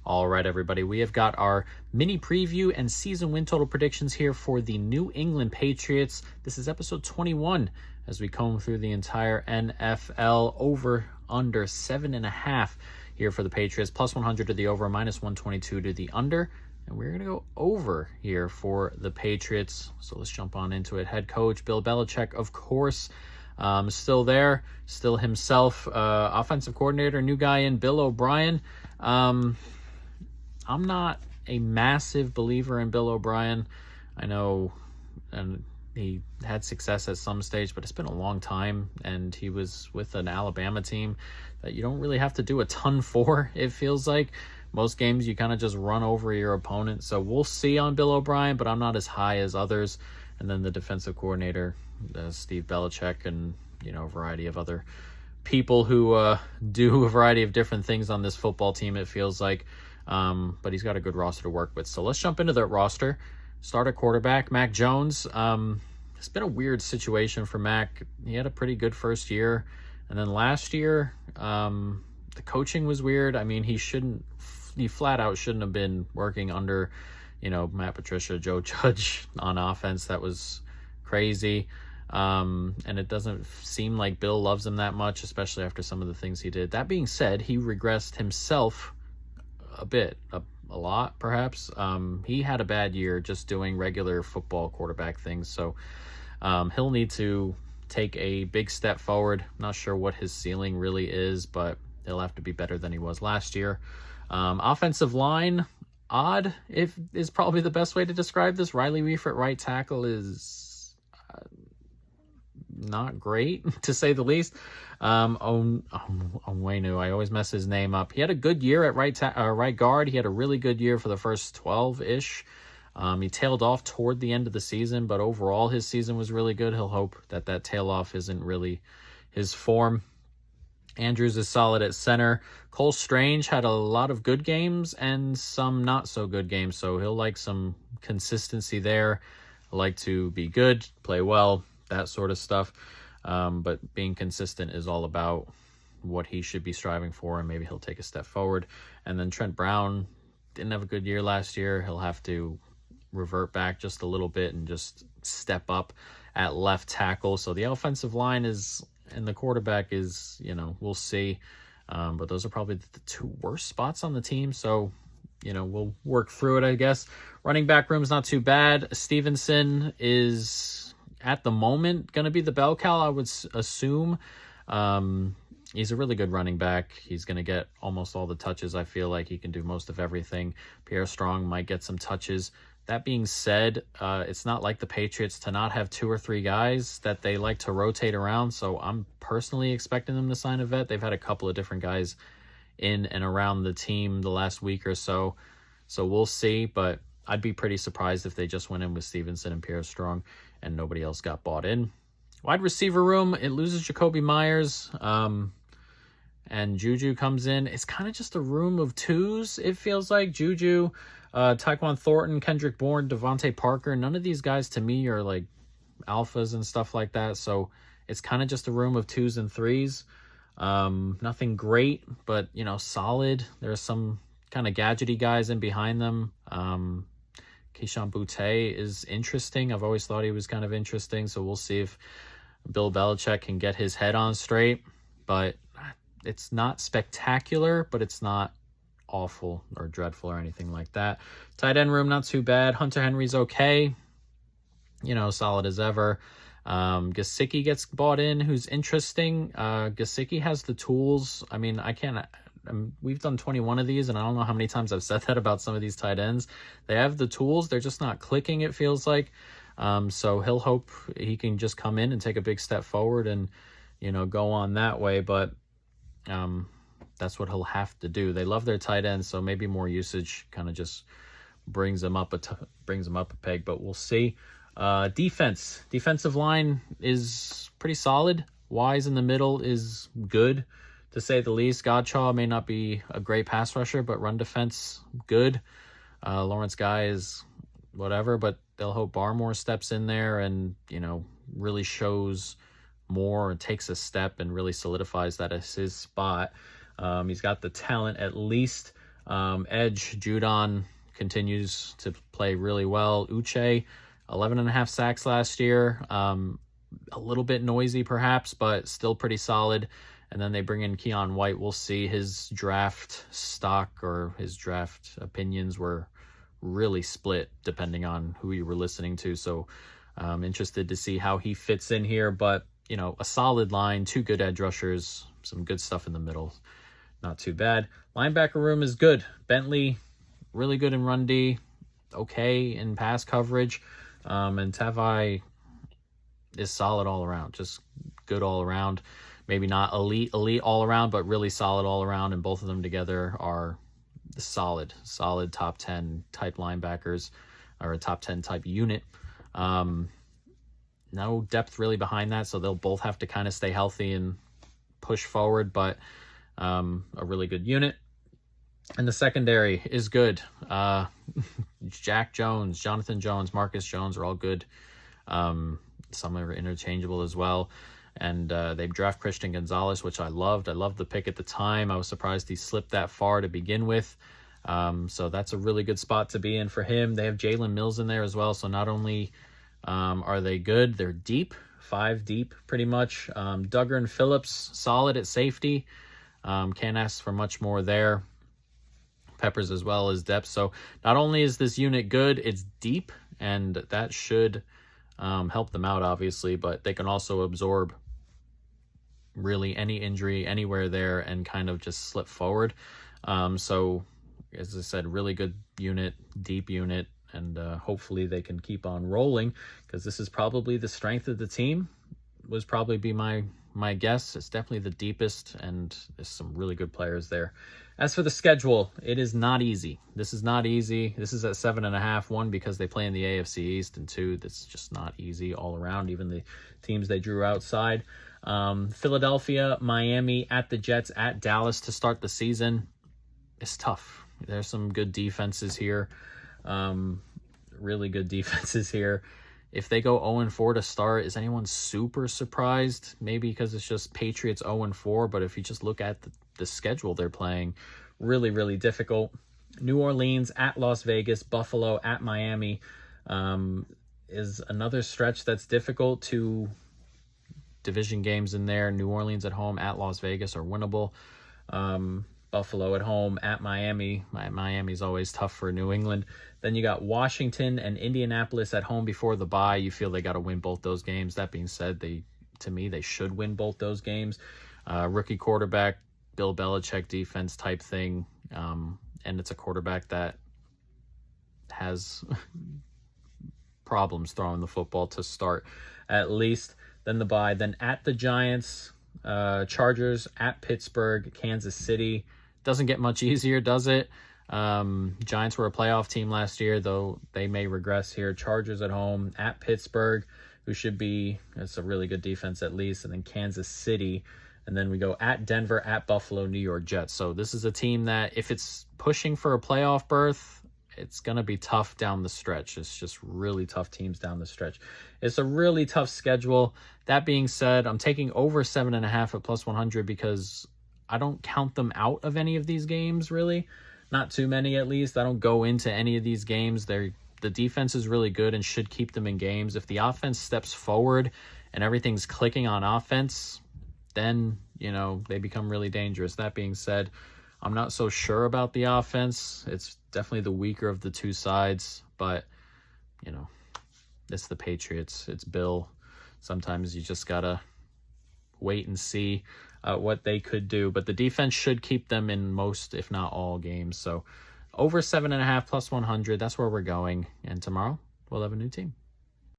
All right, everybody, we have got our mini preview and season win total predictions here for the New England Patriots. This is episode 21 as we comb through the entire NFL. Over under 7.5 here for the Patriots, plus 100 to the over, minus 122 to the under. And we're going to go over here for the Patriots. So let's jump on into it. Head coach Bill Belichick, of course, still there, still himself. Offensive coordinator, new guy in, Bill O'Brien. I'm not a massive believer in Bill O'Brien. I know, and he had success at some stage, but it's been a long time, and he was with an Alabama team that you don't really have to do a ton for, it feels like. Most games you kind of just run over your opponent. So we'll see on Bill O'Brien, but I'm not as high as others. And then the defensive coordinator, Steve Belichick, and a variety of other people who do a variety of different things on this football team, it feels like. But he's got a good roster to work with. So let's jump into that roster. Start at quarterback, Mac Jones. It's been a weird situation for Mac. He had a pretty good first year. And then last year, the coaching was weird. I mean, he flat out shouldn't have been working under, Matt Patricia, Joe Judge on offense. That was crazy. And it doesn't seem like Bill loves him that much, especially after some of the things he did. That being said, he regressed himself a bit, a lot perhaps. He had a bad year just doing regular football quarterback things. So he'll need to take a big step forward. Not sure what his ceiling really is, but he'll have to be better than he was last year. Offensive line, odd is probably the best way to describe this. Riley Reiff at right tackle is not great, to say the least. Onwenu, I always mess his name up. He had a good year at right guard. He had a really good year for the first 12-ish. He tailed off toward the end of the season, but overall his season was really good. He'll hope that tail off isn't really his form. Andrews is solid at center. Cole Strange had a lot of good games and some not so good games, so he'll like some consistency there. Like to be good, play well, that sort of stuff. But being consistent is all about what he should be striving for, and maybe he'll take a step forward. And then Trent Brown didn't have a good year last year. He'll have to revert back just a little bit and just step up at left tackle. So the offensive line and the quarterback is, we'll see. But those are probably the two worst spots on the team. So, we'll work through it, I guess. Running back room's not too bad. Stevenson is, at the moment, going to be the bell cow, I would assume. He's a really good running back. He's going to get almost all the touches. I feel like he can do most of everything. Pierre Strong might get some touches. That being said, it's not like the Patriots to not have 2 or 3 guys that they like to rotate around. So I'm personally expecting them to sign a vet. They've had a couple of different guys in and around the team the last week or so. So we'll see. But I'd be pretty surprised if they just went in with Stevenson and Pierre Strong and nobody else got bought in. Wide receiver room, it loses Jacoby Myers. And Juju comes in. It's kind of just a room of twos, it feels like. Juju, Tyquan Thornton, Kendrick Bourne, Devontae Parker. None of these guys to me are like alphas and stuff like that. So it's kind of just a room of 2s and 3s. Nothing great, but, solid. There's some kind of gadgety guys in behind them. Keyshawn Boutte is interesting. I've always thought he was kind of interesting. So we'll see if Bill Belichick can get his head on straight. But it's not spectacular, but it's not awful or dreadful or anything like that. Tight end room, not too bad. Hunter Henry's okay. Solid as ever. Gesicki gets bought in, who's interesting. Gesicki has the tools. I mean, we've done 21 of these, and I don't know how many times I've said that about some of these tight ends. They have the tools. They're just not clicking, it feels like. So he'll hope he can just come in and take a big step forward and, go on that way. But that's what he'll have to do. They love their tight ends, so maybe more usage kind of just brings them up a peg, but we'll see. Defensive line is pretty solid. Wise in the middle is good, to say the least. Godshaw may not be a great pass rusher, but run defense, good. Lawrence Guy is whatever, but they'll hope Barmore steps in there and, really shows more and takes a step and really solidifies that as his spot. He's got the talent at least. Edge, Judon continues to play really well. Uche, 11.5 sacks last year. A little bit noisy perhaps, but still pretty solid. And then they bring in Keon White. We'll see. His draft stock or his draft opinions were really split depending on who you were listening to. So I'm interested to see how he fits in here. But, you know, a solid line, 2 good edge rushers, some good stuff in the middle. Not too bad. Linebacker room is good. Bentley, really good in run D, okay in pass coverage. And Tavai is solid all around, just good all around. Maybe not elite all around, but really solid all around. And both of them together are solid top 10 type linebackers, or a top 10 type unit. No depth really behind that, so they'll both have to kind of stay healthy and push forward, but a really good unit. And the secondary is good. Jack Jones, Jonathan Jones, Marcus Jones are all good. Some are interchangeable as well. And they draft Christian Gonzalez, which I loved. I loved the pick at the time. I was surprised he slipped that far to begin with. So that's a really good spot to be in for him. They have Jalen Mills in there as well. So not only are they good, they're deep, 5 deep pretty much. Duggar and Phillips, solid at safety. Can't ask for much more there. Peppers as well as depth. So not only is this unit good, it's deep, and that should help them out, obviously, but they can also absorb really any injury anywhere there and kind of just slip forward. So, as I said, really good unit, deep unit, and hopefully they can keep on rolling, because this is probably the strength of the team, was probably be my guess. It's definitely the deepest, and there's some really good players there. As for the schedule, it is not easy. This is not easy. This is at 7.5. 1, because they play in the AFC East, and 2, that's just not easy all around, even the teams they drew outside. Philadelphia, Miami, at the Jets, at Dallas to start the season. It's tough. There's some good defenses here. Really good defenses here. If they go 0-4 to start, is anyone super surprised? Maybe because it's just Patriots 0-4, but if you just look at the schedule they're playing, really, really difficult. New Orleans, at Las Vegas, Buffalo, at Miami is another stretch that's difficult. 2 division games in there. New Orleans at home, at Las Vegas are winnable. Buffalo at home, at Miami. Miami's always tough for New England. Then you got Washington and Indianapolis at home before the bye. You feel they got to win both those games. That being said, to me, they should win both those games. Rookie quarterback, Bill Belichick defense type thing. And it's a quarterback that has problems throwing the football to start, at least. Then the bye. Then at the Giants, Chargers, at Pittsburgh, Kansas City. Doesn't get much easier, does it? Giants were a playoff team last year, though they may regress here. Chargers at home, at Pittsburgh, who should be, it's a really good defense at least, and then Kansas City. And then we go at Denver, at Buffalo, New York Jets. So this is a team that, if it's pushing for a playoff berth, it's going to be tough down the stretch. It's just really tough teams down the stretch. It's a really tough schedule. That being said, I'm taking over 7.5 at +100 because I don't count them out of any of these games, really. Not too many, at least. I don't go into any of these games. The defense is really good and should keep them in games. If the offense steps forward and everything's clicking on offense, then, they become really dangerous. That being said, I'm not so sure about the offense. It's definitely the weaker of the 2 sides, but, it's the Patriots. It's Bill. Sometimes you just got to wait and see what they could do. But the defense should keep them in most, if not all, games. So over 7.5 +100, that's where we're going. And tomorrow, we'll have a new team.